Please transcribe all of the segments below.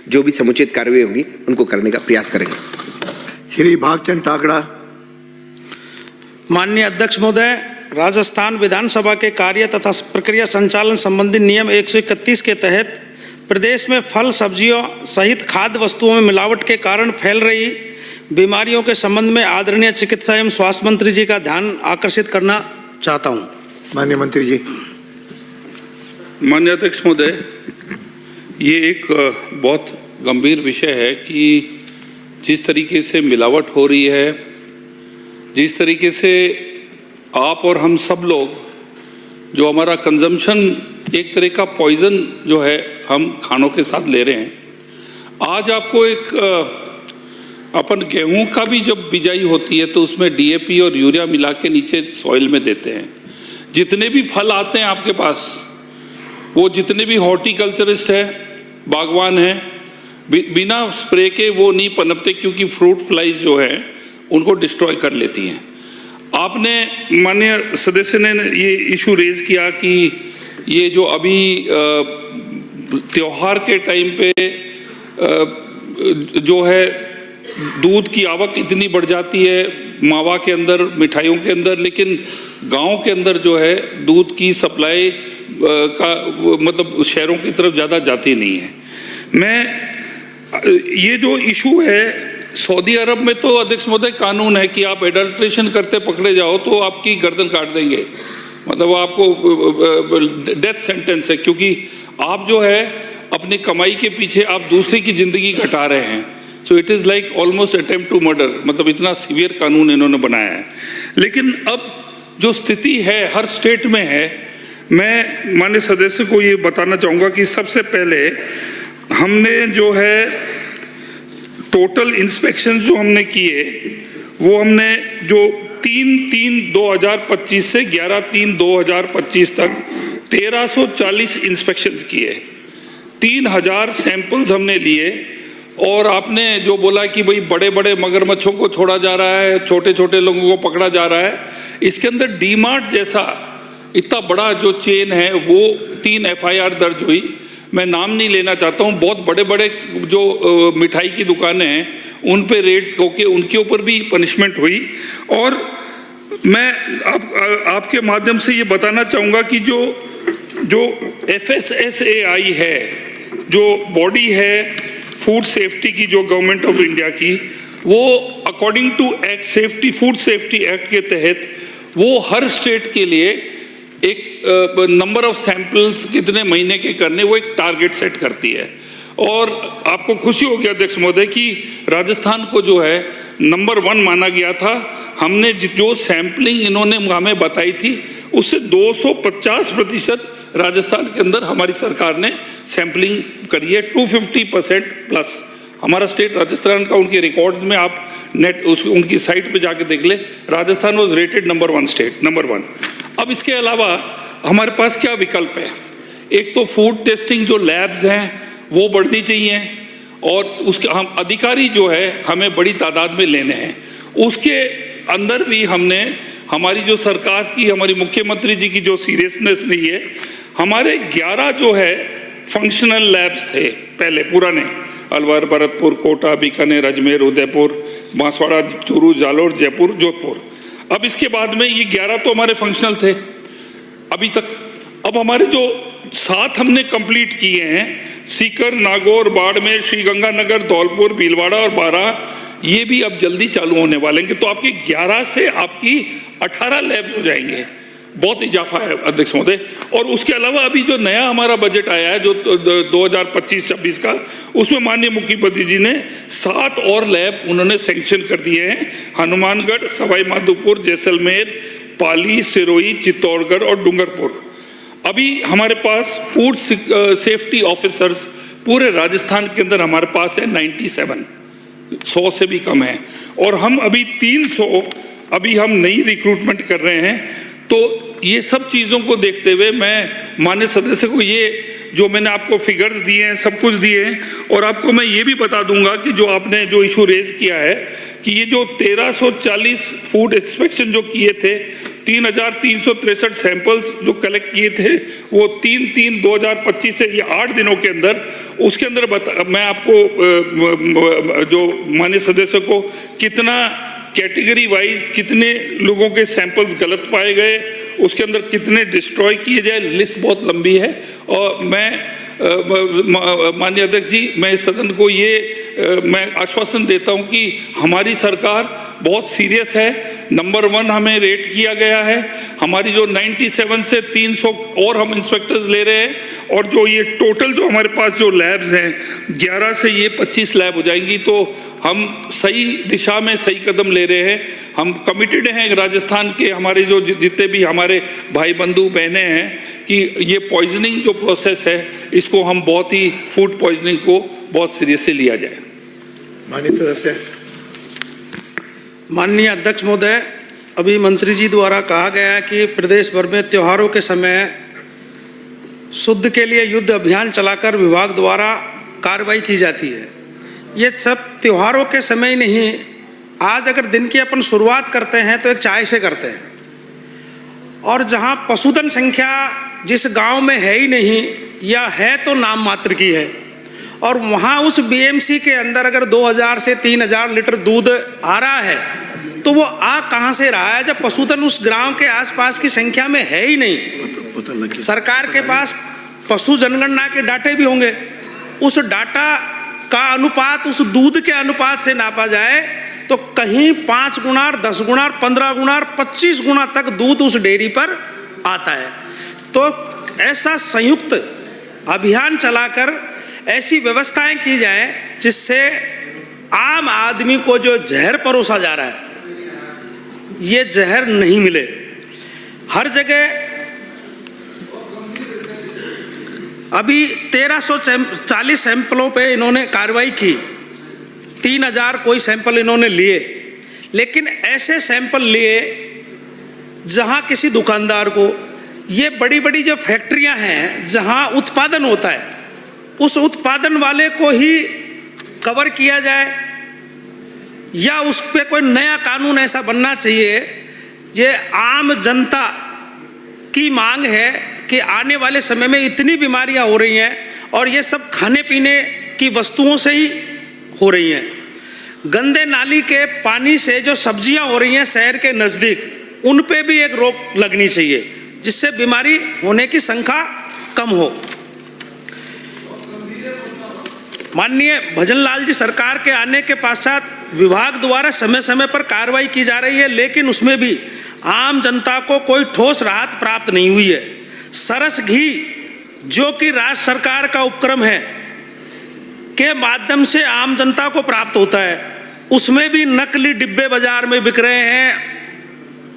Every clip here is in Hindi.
जो भी समुचित कार्रवाई होगी उनको करने का प्रयास करेंगे। श्री भागचंद टाकड़ा। माननीय अध्यक्ष महोदय, राजस्थान विधानसभा के कार्य तथा प्रक्रिया संचालन संबंधी नियम 131 के तहत प्रदेश में फल सब्जियों सहित खाद्य वस्तुओं में मिलावट के कारण फैल रही बीमारियों के संबंध में आदरणीय चिकित्सा एवं स्वास्थ्य मंत्री जी का ध्यान आकर्षित करना चाहता हूं। माननीय मंत्री जी। माननीय अध्यक्ष महोदय, ये एक बहुत गंभीर विषय है कि जिस तरीके से मिलावट हो रही है, जिस तरीके से आप और हम सब लोग जो हमारा कंजम्पशन एक तरह का पॉइजन जो है हम खानों के साथ ले रहे हैं। आज आपको एक अपन गेहूं का भी जब बिजाई होती है तो उसमें डीएपी और यूरिया मिला के नीचे सॉइल में देते हैं। जितने भी फल आते हैं आपके पास, वो जितने भी हॉर्टिकल्चरिस्ट हैं, बागवान हैं, बिना स्प्रे के वो नहीं पनपते क्योंकि फ्रूट फ्लाइज जो है उनको डिस्ट्रॉय कर लेती हैं। आपने माननीय सदस्य ने ये इशू रेज किया कि ये जो अभी त्योहार के टाइम पे जो है दूध की आवक इतनी बढ़ जाती है मावा के अंदर, मिठाइयों के अंदर, लेकिन गांव के अंदर जो है दूध की सप्लाई का मतलब शहरों की तरफ ज़्यादा जाती नहीं है। ये जो इशू है, सऊदी अरब में तो अध्यक्ष महोदय कानून है कि आप एडल्ट्रेशन करते पकड़े जाओ तो आपकी गर्दन काट देंगे, मतलब आपको डेथ सेंटेंस है, क्योंकि आप जो है अपनी कमाई के पीछे आप दूसरे की जिंदगी घटा रहे हैं। So it is like almost attempt to murder, मतलब इतना सीवियर कानून इन्होंने बनाया है। लेकिन अब जो स्थिति है हर स्टेट में है, मैं माननीय सदस्य को ये बताना चाहूँगा कि सबसे पहले हमने जो है टोटल इंस्पेक्शन जो हमने किए वो हमने जो 3/3/2025 से 11/3/2025 तक 1340 इंस्पेक्शंस किए, 3000 सैंपल्स हमने लिए। और आपने जो बोला कि भाई बड़े बड़े मगरमच्छों को छोड़ा जा रहा है, छोटे छोटे लोगों को पकड़ा जा रहा है, इसके अंदर डीमार्ट जैसा इतना बड़ा जो चेन है वो 3 FIR दर्ज हुई। मैं नाम नहीं लेना चाहता हूँ, बहुत बड़े बड़े जो मिठाई की दुकानें हैं उन पे रेड्स होके उनके ऊपर भी पनिशमेंट हुई। और मैं आपके माध्यम से ये बताना चाहूँगा कि जो FSSAI है, जो बॉडी है फूड सेफ्टी की, जो गवर्नमेंट ऑफ इंडिया की, वो according to act safety food safety act के तहत वो हर स्टेट के लिए एक नंबर ऑफ सैंपल्स कितने महीने के करने, वो एक टारगेट सेट करती है। और आपको खुशी होगी अध्यक्ष महोदय कि राजस्थान को जो है नंबर 1 माना गया था। हमने जो सैंपलिंग इन्होंने हमें बताई थी उससे 250% राजस्थान के अंदर हमारी सरकार ने सैंपलिंग करी है, 250% प्लस। हमारा स्टेट राजस्थान का उनके रिकॉर्ड्स में आप उनकी साइट पे जाके देख ले, Rajasthan was rated number 1 state, number 1। अब इसके अलावा हमारे पास क्या विकल्प है? एक तो फूड टेस्टिंग जो लैब्स हैं वो बढ़नी चाहिए, और उसके हम अधिकारी जो है हमें बड़ी तादाद में लेने हैं। उसके अंदर भी हमने हमारी जो सरकार की, हमारी मुख्यमंत्री जी की जो सीरियसनेस रही है, हमारे 11 जो है फंक्शनल लैब्स थे पहले पुराने, अलवर, भरतपुर, कोटा, बीकानेर, अजमेर, उदयपुर, बांसवाड़ा, चूरू, जालोर, जयपुर, जोधपुर। अब इसके बाद में ये 11 तो हमारे फंक्शनल थे अभी तक। अब हमारे जो 7 हमने कंप्लीट किए हैं, सीकर, नागौर, बाड़मेर, श्रीगंगानगर, धौलपुर, भीलवाड़ा और 12, ये भी अब जल्दी चालू होने वाले हैं। तो आपके 11 से आपकी 18 लैब्स हो जाएंगे। बहुत इजाफा है अध्यक्ष महोदय। और उसके अलावा अभी जो नया हमारा बजट आया है जो 2025-26 का, उसमें माननीय मुख्यमंत्री जी ने 7 और लैब उन्होंने सैंक्शन कर दिए हैं। हनुमानगढ़, सवाई माधोपुर, जैसलमेर, पाली, सिरोही, चित्तौड़गढ़ और डूंगरपुर। अभी हमारे पास फूड सेफ्टी ऑफिसर्स पूरे राजस्थान के अंदर हमारे पास है 97, 100 से भी कम है। और हम अभी 300 अभी हम नई रिक्रूटमेंट कर रहे हैं। तो ये सब चीज़ों को देखते हुए मैं माननीय सदस्य को ये जो मैंने आपको फिगर्स दिए हैं, सब कुछ दिए हैं, और आपको मैं ये भी बता दूंगा कि जो आपने जो इशू रेज किया है कि ये जो 1340 फूड इंस्पेक्शन जो किए थे 3,363 सैंपल्स जो कलेक्ट किए थे वो 3/3/2025 से ये 8 दिनों के अंदर, उसके अंदर मैं आपको जो माननीय सदस्य को कितना कैटेगरी वाइज कितने लोगों के सैंपल्स गलत पाए गए, उसके अंदर कितने डिस्ट्रॉय किए जाए, लिस्ट बहुत लंबी है। और मैं माननीय अध्यक्ष जी, मैं इस सदन को मैं आश्वासन देता हूं कि हमारी सरकार बहुत सीरियस है। नंबर 1 हमें रेट किया गया है। हमारी जो 97 से 300 और हम इंस्पेक्टर्स ले रहे हैं, और जो ये टोटल जो हमारे पास जो लैब्स हैं 11 से ये 25 लैब हो जाएंगी, तो हम सही दिशा में सही कदम ले रहे हैं। हम कमिटेड हैं राजस्थान के हमारे जो जितने भी हमारे भाई बंधु बहनें हैं कि ये पॉइजनिंग जो प्रोसेस है इसको हम बहुत ही, फूड पॉइजनिंग को बहुत सीरियसली लिया जाए। माननीय सदस्य। माननीय अध्यक्ष महोदय, अभी मंत्री जी द्वारा कहा गया कि प्रदेश भर में त्योहारों के समय शुद्ध के लिए युद्ध अभियान चलाकर विभाग द्वारा कार्रवाई की जाती है। ये सब त्योहारों के समय ही नहीं, आज अगर दिन की अपन शुरुआत करते हैं तो एक चाय से करते हैं, और जहाँ पशुधन संख्या जिस गांव में है ही नहीं या है तो नाम मात्र की है, और वहाँ उस बीएमसी के अंदर अगर 2000 से 3000 लीटर दूध आ रहा है, तो वो आ कहाँ से रहा है जब पशुधन उस गांव के आसपास की संख्या में है ही नहीं। सरकार के पास पशु जनगणना के डाटे भी होंगे, उस डाटा का अनुपात उस दूध के अनुपात से नापा जाए तो कहीं 5 गुना, 10 गुना, 15 गुना, 25 गुना तक दूध उस डेयरी पर आता है। तो ऐसा संयुक्त अभियान चलाकर ऐसी व्यवस्थाएं की जाए जिससे आम आदमी को जो जहर परोसा जा रहा है ये जहर नहीं मिले। हर जगह अभी 1340 सैंपलों पे इन्होंने कार्रवाई की, 3000 कोई सैंपल इन्होंने लिए, लेकिन ऐसे सैंपल लिए जहां किसी दुकानदार को, ये बड़ी बड़ी जो फैक्ट्रियां हैं जहां उत्पादन होता है उस उत्पादन वाले को ही कवर किया जाए, या उस पर कोई नया कानून ऐसा बनना चाहिए। ये आम जनता की मांग है कि आने वाले समय में इतनी बीमारियां हो रही हैं और ये सब खाने पीने की वस्तुओं से ही हो रही हैं। गंदे नाली के पानी से जो सब्जियां हो रही हैं शहर के नज़दीक, उन पे भी एक रोक लगनी चाहिए जिससे बीमारी होने की संख्या कम हो। माननीय भजनलाल जी सरकार के आने के पश्चात विभाग द्वारा समय समय पर कार्रवाई की जा रही है, लेकिन उसमें भी आम जनता को कोई ठोस राहत प्राप्त नहीं हुई है। सरस घी जो कि राज्य सरकार का उपक्रम है के माध्यम से आम जनता को प्राप्त होता है, उसमें भी नकली डिब्बे बाजार में बिक रहे हैं,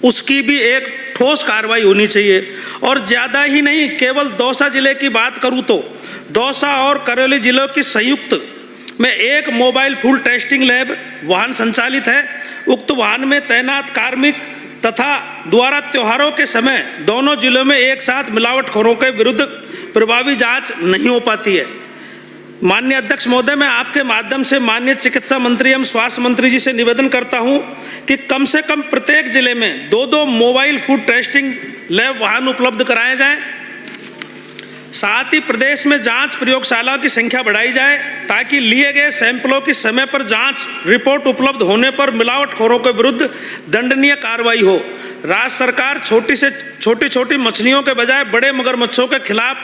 उसकी भी एक ठोस कार्रवाई होनी चाहिए। और ज़्यादा ही नहीं, केवल दौसा जिले की बात करूँ तो दौसा और करौली जिलों की संयुक्त में एक मोबाइल फूड टेस्टिंग लैब वाहन संचालित है। उक्त वाहन में तैनात कार्मिक तथा द्वारा त्योहारों के समय दोनों जिलों में एक साथ मिलावटखोरों के विरुद्ध प्रभावी जांच नहीं हो पाती है। माननीय अध्यक्ष महोदय, मैं आपके माध्यम से माननीय चिकित्सा मंत्री एवं स्वास्थ्य मंत्री जी से निवेदन करता हूं कि कम से कम प्रत्येक जिले में 2-2 मोबाइल फूड टेस्टिंग लैब वाहन उपलब्ध कराए जाएं। साथ ही प्रदेश में जांच प्रयोगशालाओं की संख्या बढ़ाई जाए ताकि लिए गए सैंपलों की समय पर जांच रिपोर्ट उपलब्ध होने पर मिलावटखोरों के विरुद्ध दंडनीय कार्रवाई हो। राज्य सरकार छोटी छोटी मछलियों के बजाय बड़े मगरमच्छों के खिलाफ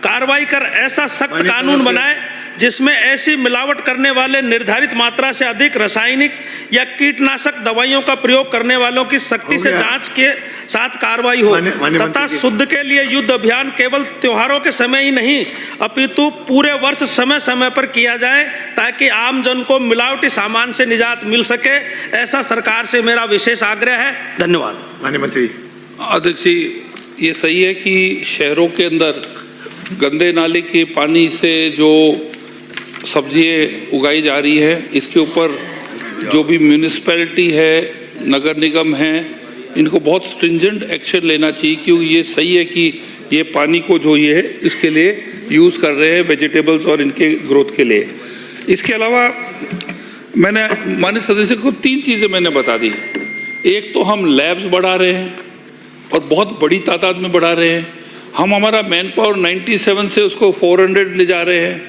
कार्रवाई कर ऐसा सख्त कानून बनाए जिसमें ऐसी मिलावट करने वाले निर्धारित मात्रा से अधिक रासायनिक या कीटनाशक दवाइयों का प्रयोग करने वालों की सख्ती से जांच के साथ कार्रवाई हो तथा शुद्ध के लिए युद्ध अभियान केवल त्योहारों के समय ही नहीं अपितु पूरे वर्ष समय समय पर किया जाए ताकि आम जन को मिलावटी सामान से निजात मिल सके। ऐसा सरकार से मेरा विशेष आग्रह है। धन्यवाद। माननीय मंत्री। अध्यक्ष जी, ये सही है कि शहरों के अंदर गंदे नाले के पानी से जो सब्जियां उगाई जा रही है, इसके ऊपर जो भी म्यूनिसिपैलिटी है, नगर निगम है, इनको बहुत स्ट्रिंजेंट एक्शन लेना चाहिए क्योंकि ये सही है कि ये पानी को जो ये है इसके लिए यूज़ कर रहे हैं वेजिटेबल्स और इनके ग्रोथ के लिए। इसके अलावा मैंने माननीय सदस्य को 3 चीज़ें मैंने बता दी। एक तो हम लैब्स बढ़ा रहे हैं, और बहुत बड़ी तादाद में बढ़ा रहे हैं। हम हमारा मैन पावर 97 से उसको 400 ले जा रहे हैं।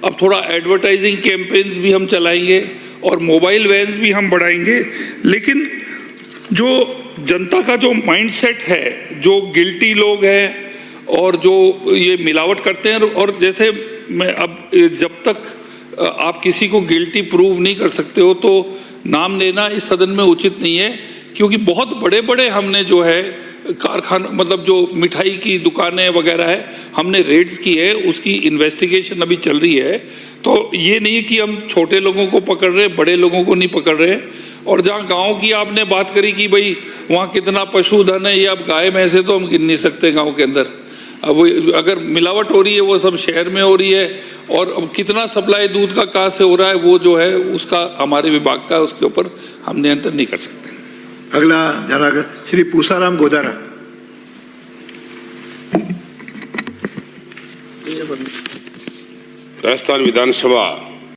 अब थोड़ा एडवर्टाइजिंग कैंपेन्स भी हम चलाएंगे और मोबाइल वैन्स भी हम बढ़ाएंगे। लेकिन जो जनता का जो माइंडसेट है, जो गिल्टी लोग हैं और जो ये मिलावट करते हैं, और जैसे मैं अब जब तक आप किसी को गिल्टी प्रूव नहीं कर सकते हो तो नाम लेना इस सदन में उचित नहीं है, क्योंकि बहुत बड़े बड़े हमने जो है कारखाना, मतलब जो मिठाई की दुकानें वगैरह है, हमने रेड्स की है, उसकी इन्वेस्टिगेशन अभी चल रही है। तो ये नहीं कि हम छोटे लोगों को पकड़ रहे, बड़े लोगों को नहीं पकड़ रहे। और जहाँ गांव की आपने बात करी कि भाई वहाँ कितना पशुधन है, ये अब गाय भैंसे तो हम गिन नहीं सकते गाँव के अंदर। अब वो अगर मिलावट हो रही है वो सब शहर में हो रही है, और अब कितना सप्लाई दूध का कहाँ से हो रहा है वो जो है उसका हमारे विभाग का, उसके ऊपर हम नियंत्रण नहीं कर सकते। अगला जनागर श्री पूसाराम गोदारा। राजस्थान विधानसभा